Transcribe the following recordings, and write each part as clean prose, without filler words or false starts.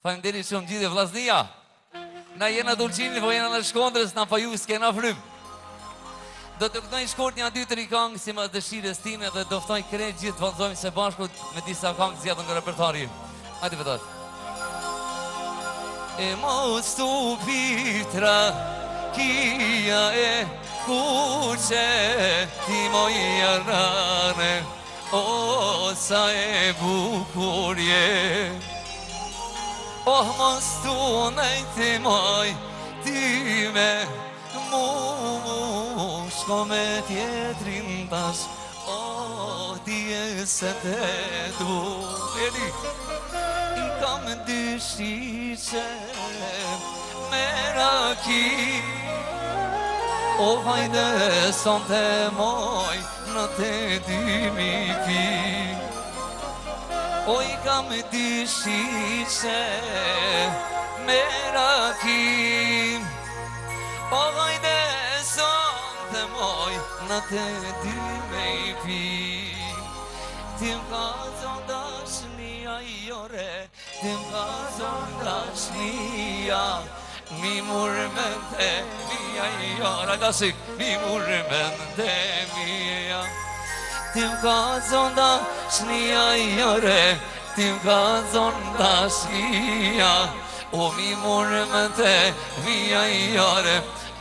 Faleminderit shumë gjithë vllaznia. Na jena Dulçini, po jena në Shkondrës, na pa ju s'kena frym. Do të këtoj shkurt një 2-3 këngë si më dëshirës time dhe do ftoj krejt gjithë të vallëzojmë se bashku me disa këngë zgjedhën nga repertori. Hajde vëllaz. E mos stupitra kia e kuqe ti moja rane o sa e bukur je. Oh mos tu nejti moj ti me mu shko me tjetrin tash o ti e se te du I kam dyshiqe me raki o hajde son te moj në te dymi pi o I kam dyshiqe me raki o hajde son te moj në te dymi pi ti m'ka zon dashnia jore ti m'ka zon dashnia mi murmente mia jora gasik mi murmente mia ti m'ka zon dashnia jore ti m'ka zon dashnia o mi murmente mia jore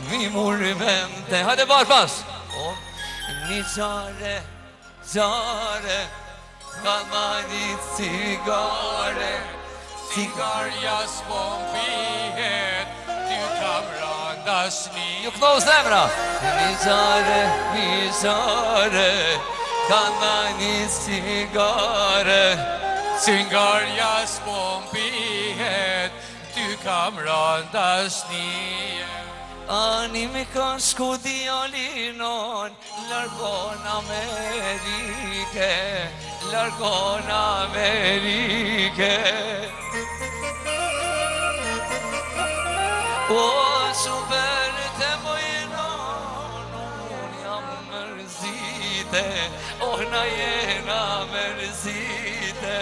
mi murmente hajde bashkë o një qare ka marrit cigare cigarja s'pon pihet ty kam rënë dashni ju këto zemra një qare ka marrit cigare cigarja s'pon pihet ty kam rënë dashni Ani me ka shku djalinon, largon Amerike, largon Amerike. O, super te mojnon, unë jam mërzite, oh na jena mërzite.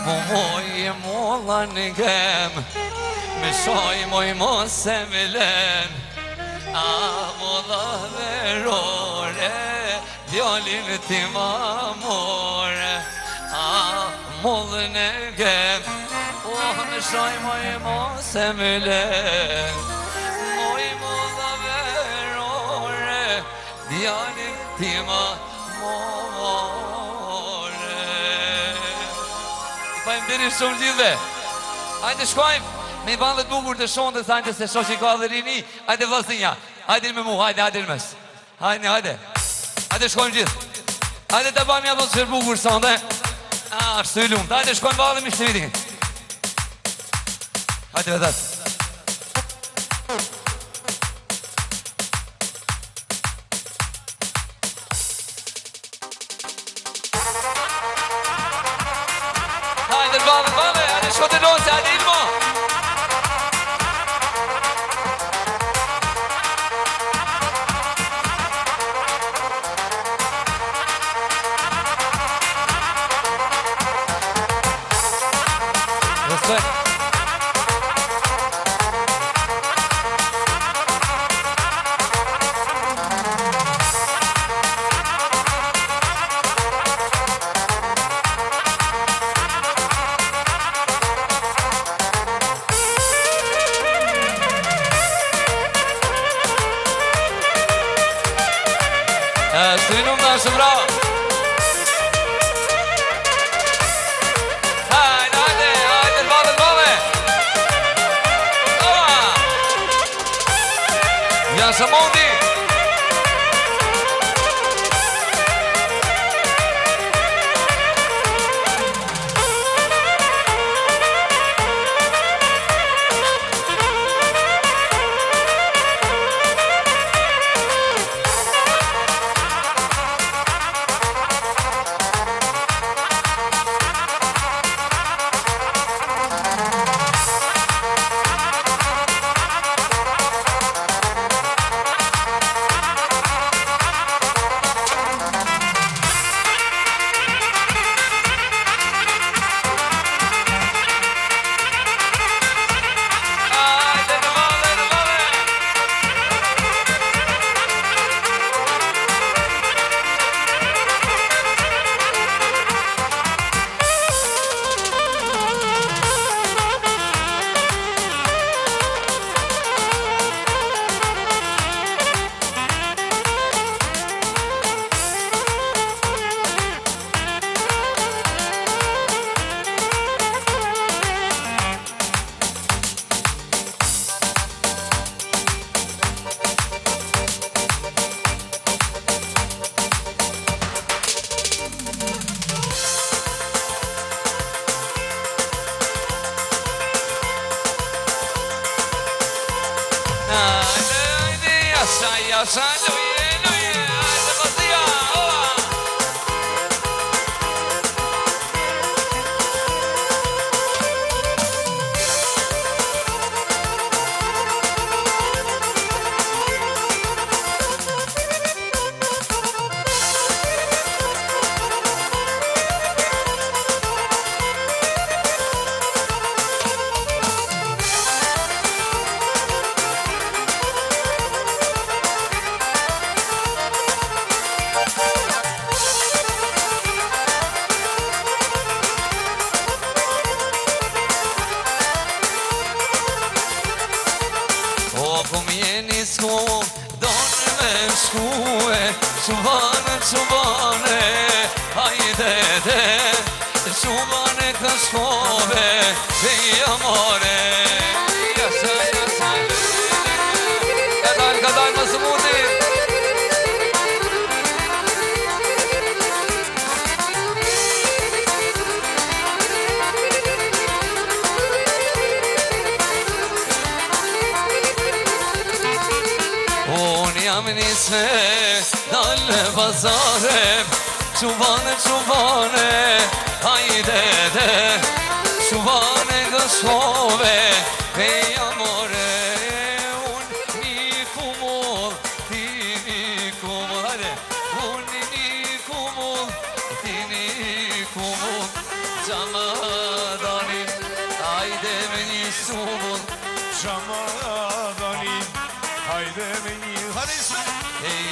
Moj e molla në gem me shoj moj mos e me len a molla verore djallin ti ma more a mollën e gem me shoj moj mos e me len moj molla verore djallin ti ma more Faleminderit shumë gjithve. Hajde shkojmë me vallet bukur të Shondrës, hajde se shoqi ka dhe rini. Hajde vllaznia. Hajde me mu, hajde në mes. Hajde. Hajde shkojmë gjithë. Hajde të bëjmë ato çfarë bukur sonde. Ashtu I lumt. Hajde shkojmë vallet me shtëpitin. Hajde vetë. Vale, hajde shkote loqe, hajde Ilmo Respekt Svinum da shumë bravo Hajde Vale Jasha Mondi Jasha luje, luje, hajde vazhdia, ova. Subhane, hayde de, subhane kashkove, be amore. Kadar nasıl mudi? Nisme dalle pazare, çuvane, hayde de, çuvane kashove, be amore. Un nikumul, hadi. Un nikumul, camadani, hayde beni subul, camadani, hayde beni.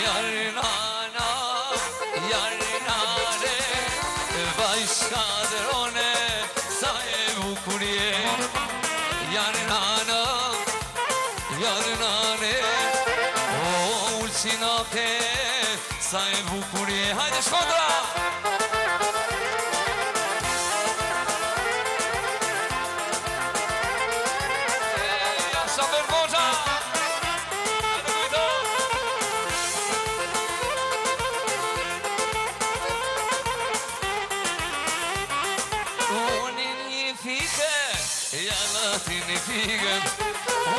Yarnana, yarnare, başkadır o ne sahibi kurye. Yarnana, yarnare, o ulcinake sahibi kurye. Haydi Şkodra! Saber Boca! Figen,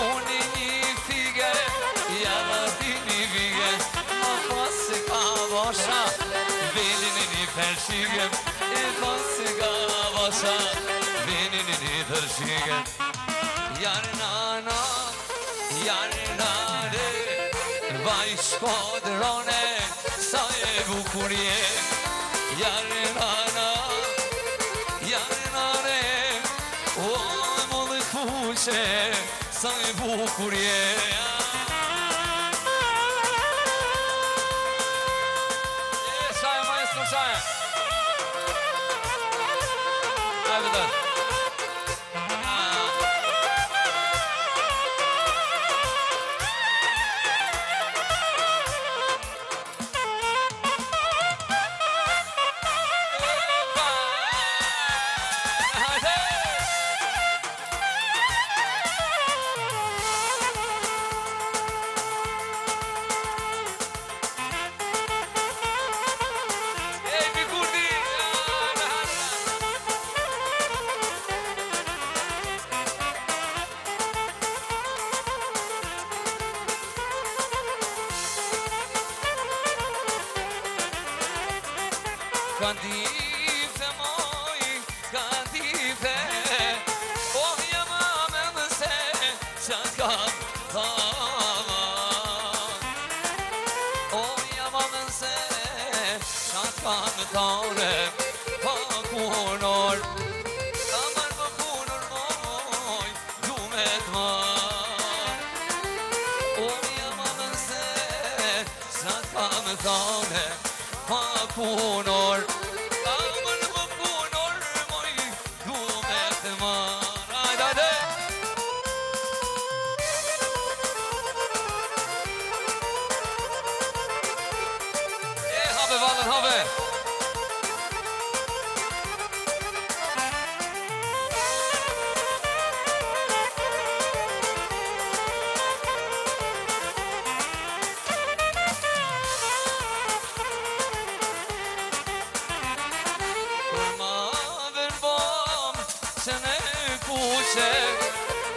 unini fige, yalatini fige, afası kavaşa, belinini perşigen, afası kavaşa, belinini perşigen. Yarnana, yarnare, başkodrone, sahibi kurye. Yarnana, yarnare, sai bucurie. Sai maestro, sai. Hai vedere. Kadife moj, kadife, oh yamamem se çakal tavan. Oh yamamem se çakal tare, pakunor, kamar pakunor moj, dumet man. Oh yamamem se çakal tare, pakunor.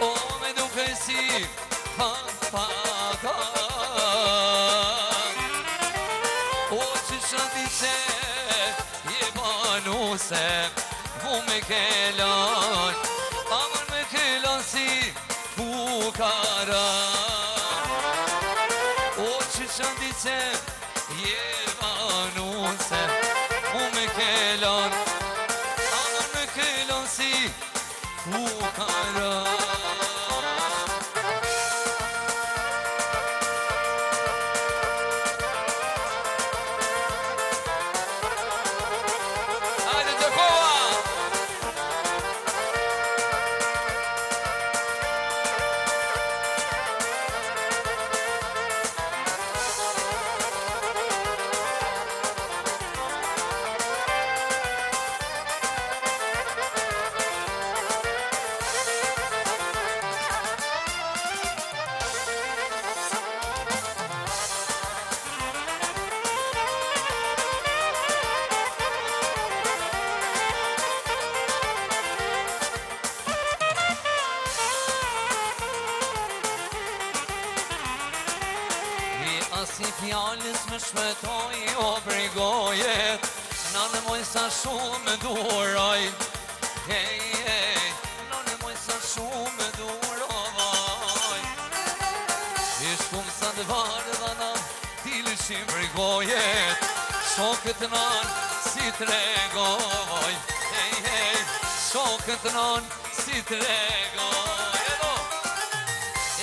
O me duke si pa ka se mu me kelon Amër me kelon si fukara O që qëndi që je banuse mu me kelon Amër me kelon si fukara Si fjallës më shmetoj obrigojet Nane moj sa shumë duroj Hey, hey Nane moj sa shumë duroj Ishkum sa të varë dhe na Tilëshim brigojet Shokët nan si tregoj Hey, hey Shokët nan si tregoj Edo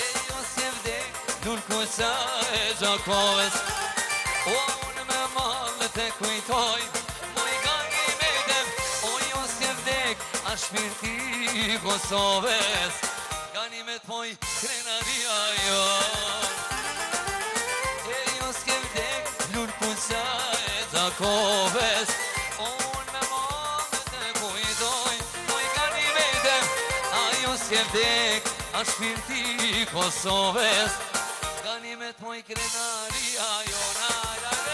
Ejo si vdek Dulku sa e Gjakoves O unë me malë të kujtoj Moj gangi me dem O jo s'ke vdek A shpirti Kosoves Gani me t'poj krenaria jo E jo s'ke vdek Lurë sa e Gjakoves O unë me malë të kujtoj Moj gangi me dem A jo s'ke vdek A shpirti Kosoves Gani me t'moj krenaria jo nalare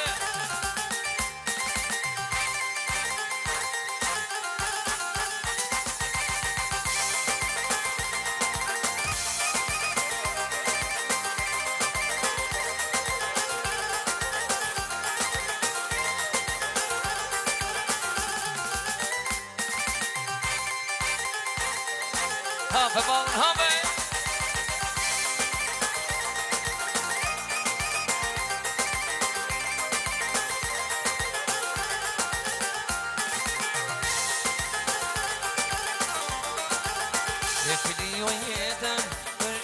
Hafe balën hafe E fili o jetën për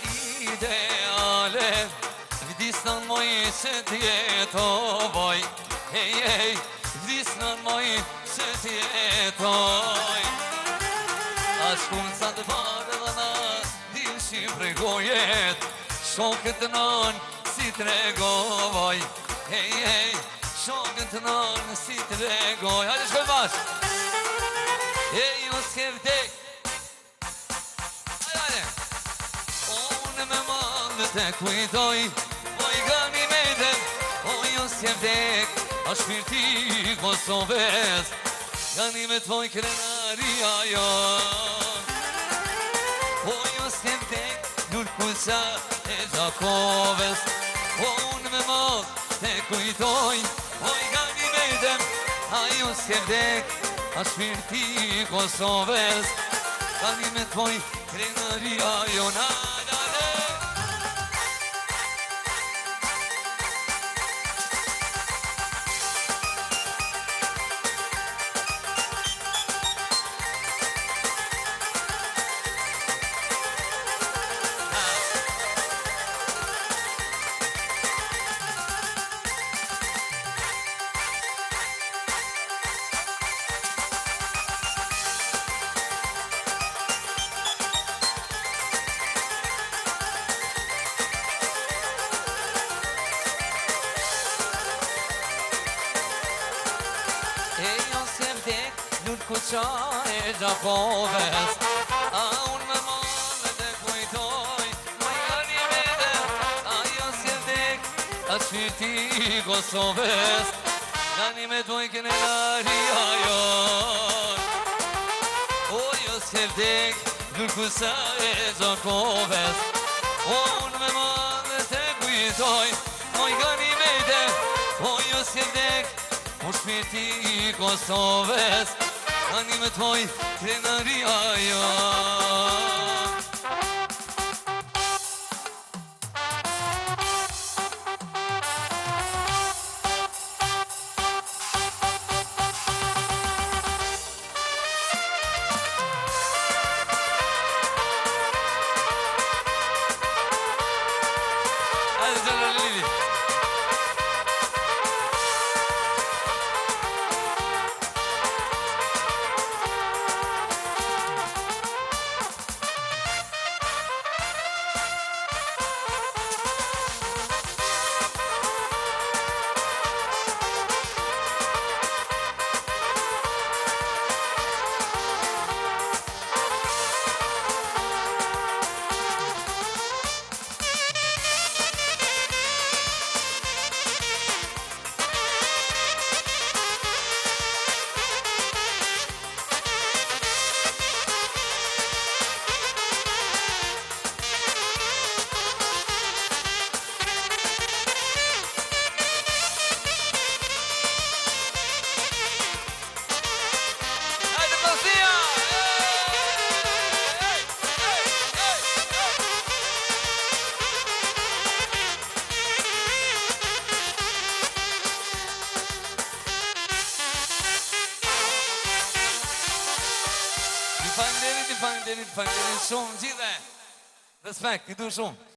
ideale Vdis në moj se t'jetoj Hey, hey Vdis në moj se t'jetoj Ashkun sa të parë dhe na Dilshim pregojet Shokët nën si tregoj Hey, hey Shokët nën si tregoj Hajde shkoj bash E ju s'ke vdek Me malë të kujtoj Moj gani me dem O jo s'ke vdek A shpirti Kosoves Gani me t'voj krenaria jo O jo s'ke vdek Nur kusa e Gjakoves O unë me malë të kujtoj Moj gani me dem A jo s'ke vdek A shpirti Kosoves Gani me t'voj krenaria jo Kuqa e Gjakoves A unë me malë të kujtoj Moj gani me dem A jo s'ke vdek A shpirti Kosoves Gani me t'voj krenaria jo O jo s'ke vdek Nur kusa e Gjakoves O unë me malë të kujtoj Moj gani me dem O jo s'ke vdek O shpirti Kosoves Tani me t'moj krenaria jo. Hajde Gjallë Lili. Faleminderit shumë gjithë. Respekt, i du shumë.